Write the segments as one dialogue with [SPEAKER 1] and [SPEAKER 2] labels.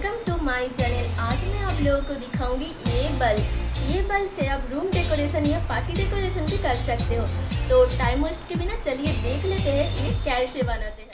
[SPEAKER 1] Welcome to my channel. आज मैं आप लोगों को दिखाऊंगी ये बल्ब से आप रूम डेकोरेशन या पार्टी डेकोरेशन भी कर सकते हो। तो टाइम वेस्ट के बिना चलिए देख लेते हैं ये कैसे बनाते हैं।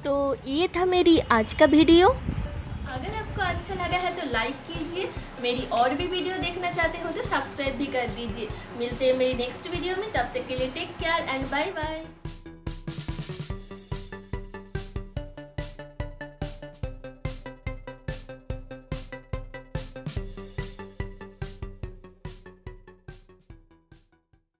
[SPEAKER 1] तो ये था मेरी आज का वीडियो। अगर आपको अच्छा लगा है तो लाइक कीजिए। मेरी और भी वीडियो देखना चाहते हो तो सब्सक्राइब भी कर दीजिए। मिलते हैं मेरी नेक्स्ट वीडियो में, तब तक के लिए take care and bye bye.